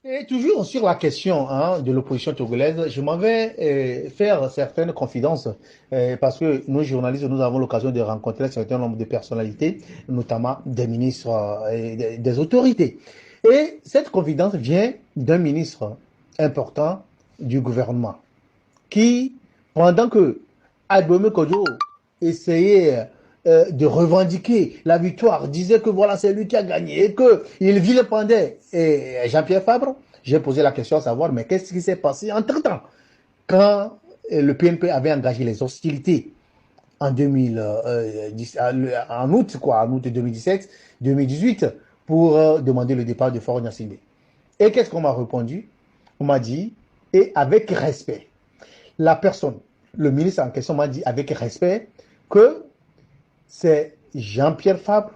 Et toujours sur la question de l'opposition togolaise, je m'en vais faire certaines confidences parce que nous, journalistes, nous avons l'occasion de rencontrer un certain nombre de personnalités, notamment des ministres et des autorités. Et cette confidence vient d'un ministre important du gouvernement qui, pendant que Agbome Kodjo essayait de revendiquer la victoire, disait que voilà, c'est lui qui a gagné et qu'il vilipendait Jean-Pierre Fabre, j'ai posé la question à savoir, mais qu'est-ce qui s'est passé entre-temps quand le PNP avait engagé les hostilités en 2010, en août, quoi, en août 2017, 2018, pour demander le départ de Faure Gnassingbé. Et qu'est-ce qu'on m'a répondu? On m'a dit, et avec respect, la personne, le ministre en question m'a dit avec respect que c'est Jean-Pierre Fabre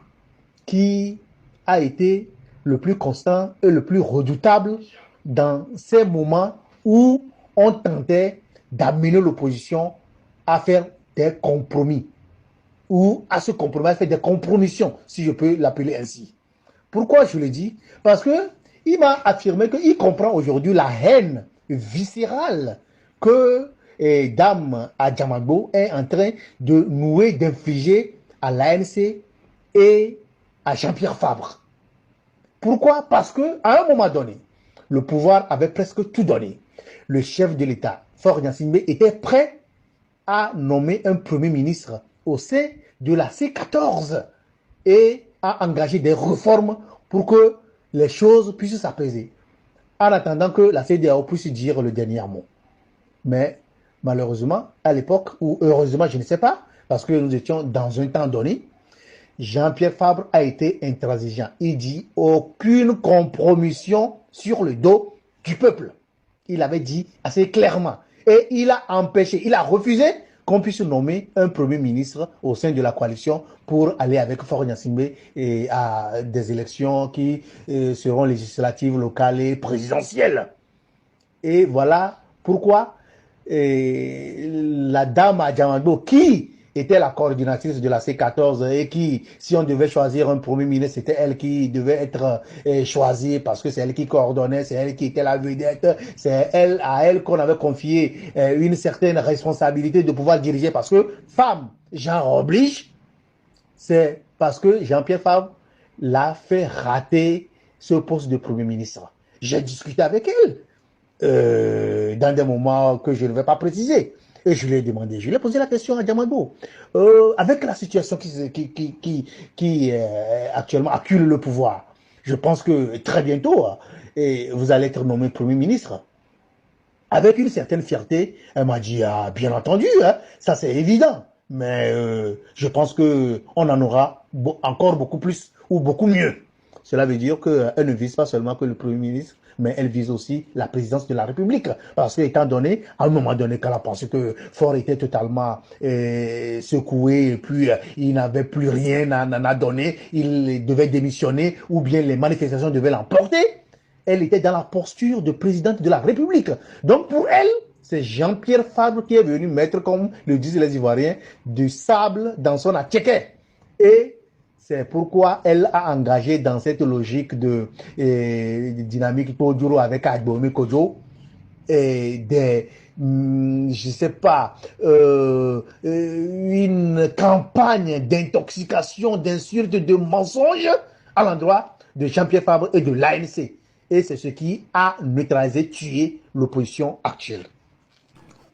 qui a été le plus constant et le plus redoutable dans ces moments où on tentait d'amener l'opposition à faire des compromis ou à se compromettre, à faire des compromissions, si je peux l'appeler ainsi. Pourquoi je le dis? Parce que il m'a affirmé qu'il comprend aujourd'hui la haine viscérale que Dame Adjamagbo est en train de nouer, d'infliger à l'ANC et à Jean-Pierre Fabre. Pourquoi? Parce qu'à un moment donné, le pouvoir avait presque tout donné. Le chef de l'État, Faure Gnassingbé, était prêt à nommer un premier ministre au sein de la C14 et à engager des réformes pour que les choses puissent s'apaiser, en attendant que la CEDEAO puisse dire le dernier mot. Mais malheureusement, à l'époque, ou heureusement, je ne sais pas, parce que nous étions dans un temps donné, Jean-Pierre Fabre a été intransigeant. Il dit aucune compromission sur le dos du peuple. Il avait dit assez clairement. Et il a empêché, il a refusé qu'on puisse nommer un premier ministre au sein de la coalition pour aller avec Faure Gnassingbé à des élections qui seront législatives, locales et présidentielles. Et voilà pourquoi la dame Adjamagbo, qui était la coordinatrice de la C14 et qui, si on devait choisir un premier ministre, c'était elle qui devait être choisie parce que c'est elle qui coordonnait, c'est elle qui était la vedette, c'est elle, à elle qu'on avait confié une certaine responsabilité de pouvoir diriger parce que femme, genre oblige, c'est parce que Jean-Pierre Fabre l'a fait rater ce poste de Premier ministre. J'ai discuté avec elle dans des moments que je ne vais pas préciser. Et je lui ai demandé, je lui ai posé la question à Diamando, avec la situation qui actuellement accule le pouvoir, je pense que très bientôt, vous allez être nommé Premier ministre. Avec une certaine fierté, elle m'a dit, ah, bien entendu, hein, ça c'est évident. Mais je pense qu'on en aura encore beaucoup plus ou beaucoup mieux. Cela veut dire qu'elle ne vise pas seulement que le Premier ministre, mais elle vise aussi la présidence de la République. Parce que, étant donné, à un moment donné, qu'elle a pensé que Faure était totalement secoué et puis il n'avait plus rien à donner, il devait démissionner ou bien les manifestations devaient l'emporter, elle était dans la posture de présidente de la République. Donc pour elle, c'est Jean-Pierre Fabre qui est venu mettre, comme le disent les Ivoiriens, du sable dans son attiquet. Et c'est pourquoi elle a engagé dans cette logique de dynamique Toduro avec Agbome Kodjo des, je sais pas, une campagne d'intoxication, d'insultes, de mensonges à l'endroit de Jean-Pierre Fabre et de l'ANC. Et c'est ce qui a neutralisé, tué l'opposition actuelle.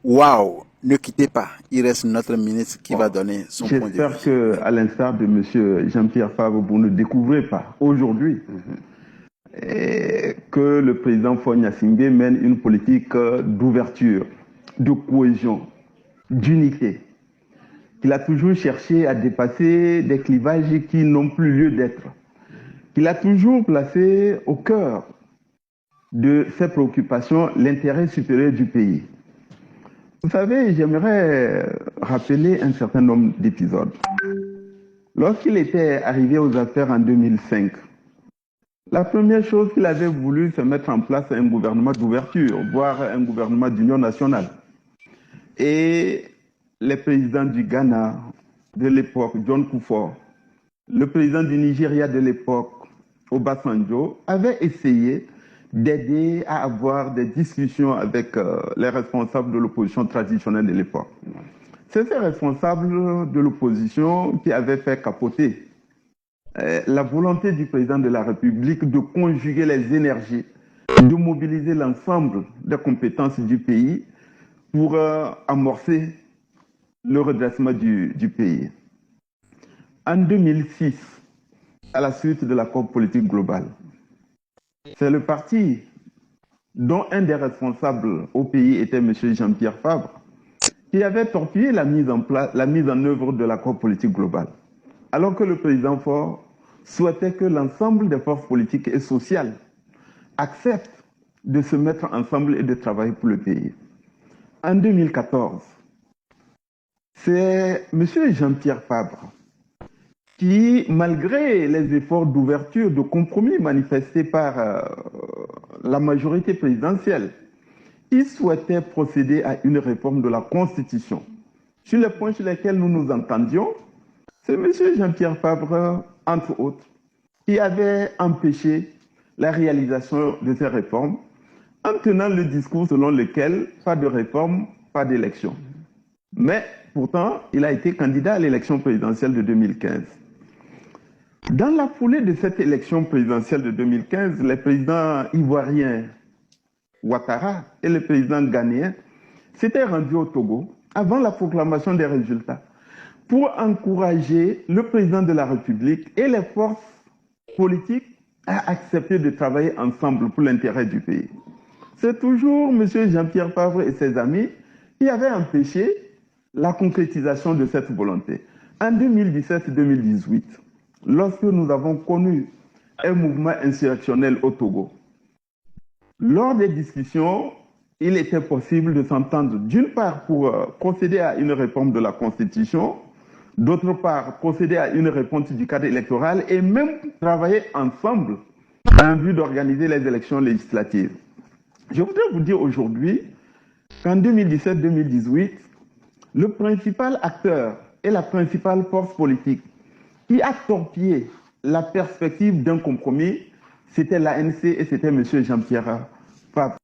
Waouh! Ne quittez pas, il reste notre ministre qui va donner son point de vue. J'espère que, à l'instar de M. Jean-Pierre Fabre, vous ne découvrez pas aujourd'hui que le président Faure Gnassingbé mène une politique d'ouverture, de cohésion, d'unité, qu'il a toujours cherché à dépasser des clivages qui n'ont plus lieu d'être, qu'il a toujours placé au cœur de ses préoccupations l'intérêt supérieur du pays. Vous savez, j'aimerais rappeler un certain nombre d'épisodes. Lorsqu'il était arrivé aux affaires en 2005, la première chose qu'il avait voulu, c'est mettre en place un gouvernement d'ouverture, voire un gouvernement d'union nationale. Et les présidents du Ghana de l'époque, John Kufuor, le président du Nigeria de l'époque, Obasanjo, avaient essayé d'aider à avoir des discussions avec les responsables de l'opposition traditionnelle de l'époque. C'est ces responsables de l'opposition qui avaient fait capoter la volonté du président de la République de conjuguer les énergies, de mobiliser l'ensemble des compétences du pays pour amorcer le redressement du pays. En 2006, à la suite de l'accord politique global, c'est le parti dont un des responsables au pays était M. Jean-Pierre Fabre, qui avait torpillé la mise en œuvre de l'accord politique global, alors que le président Faure souhaitait que l'ensemble des forces politiques et sociales acceptent de se mettre ensemble et de travailler pour le pays. En 2014, c'est M. Jean-Pierre Fabre qui, malgré les efforts d'ouverture, de compromis manifestés par la majorité présidentielle, il souhaitait procéder à une réforme de la Constitution. Sur les points sur lesquels nous nous entendions, c'est M. Jean-Pierre Fabre, entre autres, qui avait empêché la réalisation de ces réformes en tenant le discours selon lequel pas de réforme, pas d'élection. Mais pourtant, il a été candidat à l'élection présidentielle de 2015. Dans la foulée de cette élection présidentielle de 2015, les présidents ivoiriens Ouattara et le président ghanéen s'étaient rendus au Togo avant la proclamation des résultats pour encourager le président de la République et les forces politiques à accepter de travailler ensemble pour l'intérêt du pays. C'est toujours M. Jean-Pierre Fabre et ses amis qui avaient empêché la concrétisation de cette volonté. En 2017-2018, lorsque nous avons connu un mouvement insurrectionnel au Togo, lors des discussions, il était possible de s'entendre d'une part pour procéder à une réforme de la Constitution, d'autre part procéder à une réponse du cadre électoral et même travailler ensemble en vue d'organiser les élections législatives. Je voudrais vous dire aujourd'hui qu'en 2017-2018, le principal acteur et la principale force politique qui a torpillé la perspective d'un compromis, c'était l'ANC et c'était M. Jean-Pierre Fabre.